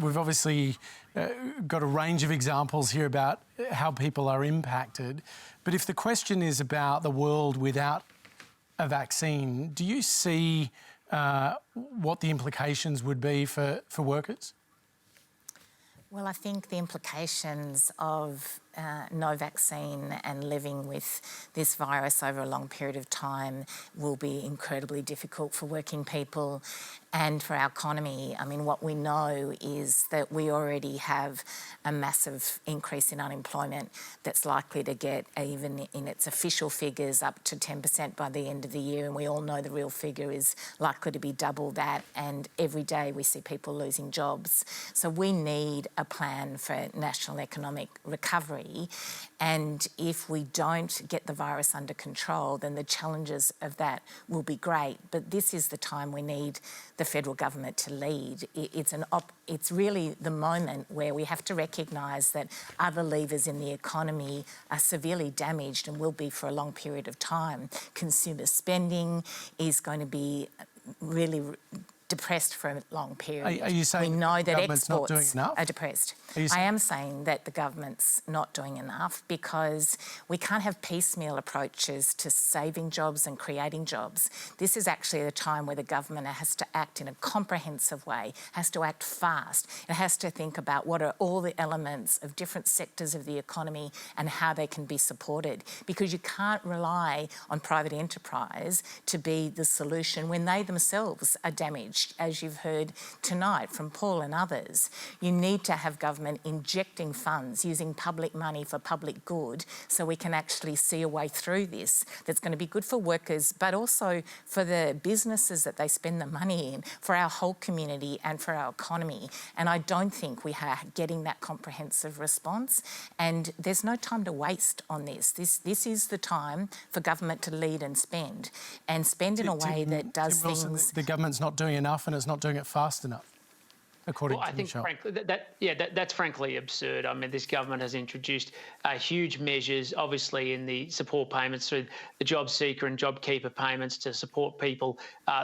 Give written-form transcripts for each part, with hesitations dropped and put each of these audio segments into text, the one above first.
we've obviously got a range of examples here about how people are impacted. But if the question is about the world without a vaccine, do you see what the implications would be for workers? Well, I think the implications of no vaccine and living with this virus over a long period of time will be incredibly difficult for working people and for our economy. I mean, what we know is that we already have a massive increase in unemployment that's likely to get, even in its official figures, up to 10% by the end of the year. And we all know the real figure is likely to be double that. And every day we see people losing jobs. So we need a plan for national economic recovery. And if we don't get the virus under control, then the challenges of that will be great. But this is the time we need the federal government to lead. It's really the moment where we have to recognise that other levers in the economy are severely damaged and will be for a long period of time. Consumer spending is going to be really depressed for a long period. Are you saying we know that exports not doing enough? are depressed? I am saying that the government's not doing enough because we can't have piecemeal approaches to saving jobs and creating jobs. This is actually a time where the government has to act in a comprehensive way, has to act fast. It has to think about what are all the elements of different sectors of the economy and how they can be supported, because you can't rely on private enterprise to be the solution when they themselves are damaged, as you've heard tonight from Paul and others. You need to have government injecting funds, using public money for public good, so we can actually see a way through this that's going to be good for workers, but also for the businesses that they spend the money in, for our whole community and for our economy. And I don't think we are getting that comprehensive response. And there's no time to waste on this. This is the time for government to lead and spend in a way that does things. The government's not doing enough and it's not doing it fast enough, according to I think, Michele. frankly, that's frankly absurd. I mean, this government has introduced huge measures, obviously, in the support payments through the job seeker and job keeper payments to support people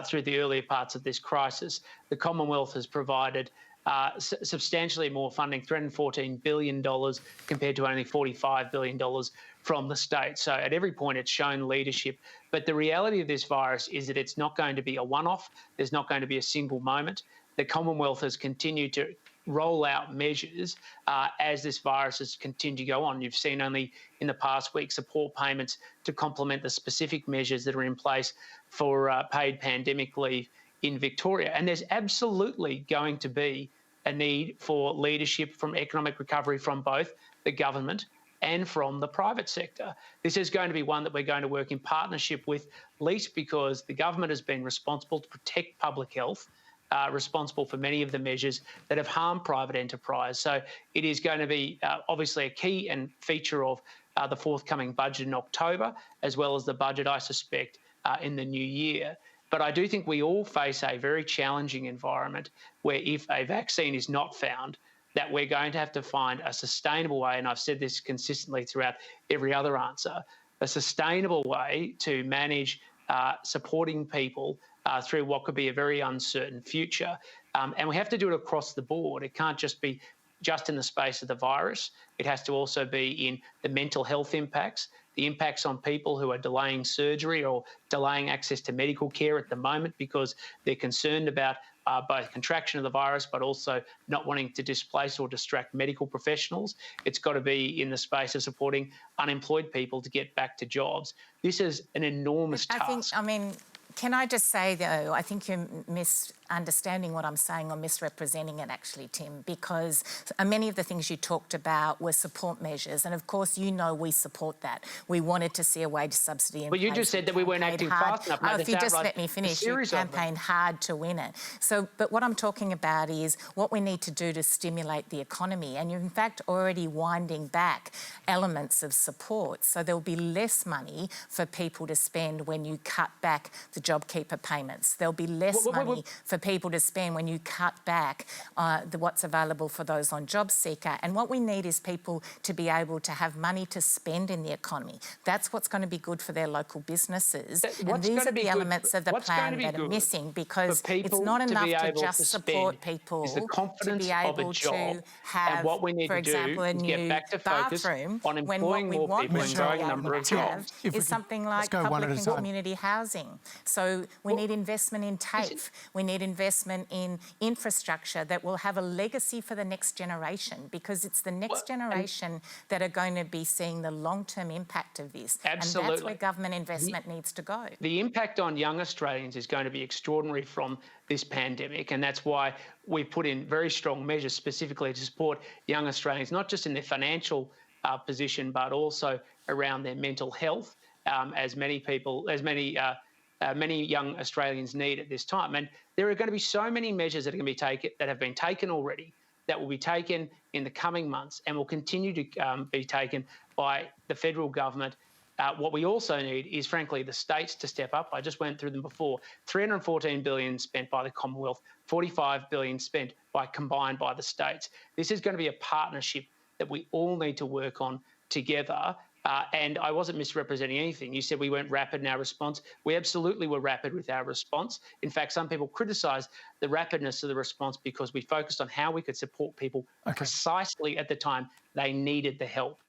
through the earlier parts of this crisis. The Commonwealth has provided substantially more funding, $314 billion compared to only $45 billion from the state. So at every point it's shown leadership. But the reality of this virus is that it's not going to be a one-off. There's not going to be a single moment. The Commonwealth has continued to roll out measures as this virus has continued to go on. You've seen only in the past week support payments to complement the specific measures that are in place for paid pandemic leave in Victoria. And there's absolutely going to be a need for leadership from economic recovery from both the government and from the private sector. This is going to be one that we're going to work in partnership with, least because the government has been responsible to protect public health, responsible for many of the measures that have harmed private enterprise. So it is going to be obviously a key and feature of the forthcoming budget in October, as well as the budget, I suspect, in the new year. But I do think we all face a very challenging environment where if a vaccine is not found, that we're going to have to find a sustainable way, and I've said this consistently throughout every other answer, a sustainable way to manage supporting people through what could be a very uncertain future. And we have to do it across the board. It can't just be just in the space of the virus. It has to also be in the mental health impacts, the impacts on people who are delaying surgery or delaying access to medical care at the moment because they're concerned about both contraction of the virus but also not wanting to displace or distract medical professionals. It's got to be in the space of supporting unemployed people to get back to jobs. This is an enormous task. Can I just say, though, I think you're misunderstanding what I'm saying or misrepresenting it, actually, Tim, because many of the things you talked about were support measures. And, of course, you know we support that. We wanted to see a wage subsidy. But you just said that we weren't acting fast enough. If you just let me finish, you campaigned hard to win it. But what I'm talking about is what we need to do to stimulate the economy. And you're, in fact, already winding back elements of support. So there'll be less money for people to spend when you cut back the JobKeeper payments. There'll be less money for people to spend when you cut back what's available for those on JobSeeker. And what we need is people to be able to have money to spend in the economy. That's what's going to be good for their local businesses. And these are the elements of the plan that are missing, because it's not enough to just support people to be able to have, for example, a new bathroom, when what we want them to be able to have is something like public and community housing. So we need investment in TAFE. We need investment in infrastructure that will have a legacy for the next generation, because it's the next generation that are going to be seeing the long-term impact of this. Absolutely. And that's where government investment needs to go. The impact on young Australians is going to be extraordinary from this pandemic, and that's why we've put in very strong measures specifically to support young Australians, not just in their financial position, but also around their mental health, as many young Australians need at this time. And there are going to be so many measures that are going to be taken, that have been taken already, that will be taken in the coming months, and will continue to be taken by the federal government. What we also need is, frankly, the states to step up. I just went through them before. $314 billion spent by the Commonwealth, $45 billion spent combined by the states. This is going to be a partnership that we all need to work on together. And I wasn't misrepresenting anything. You said we weren't rapid in our response. We absolutely were rapid with our response. In fact, some people criticised the rapidness of the response because we focused on how we could support people precisely at the time they needed the help.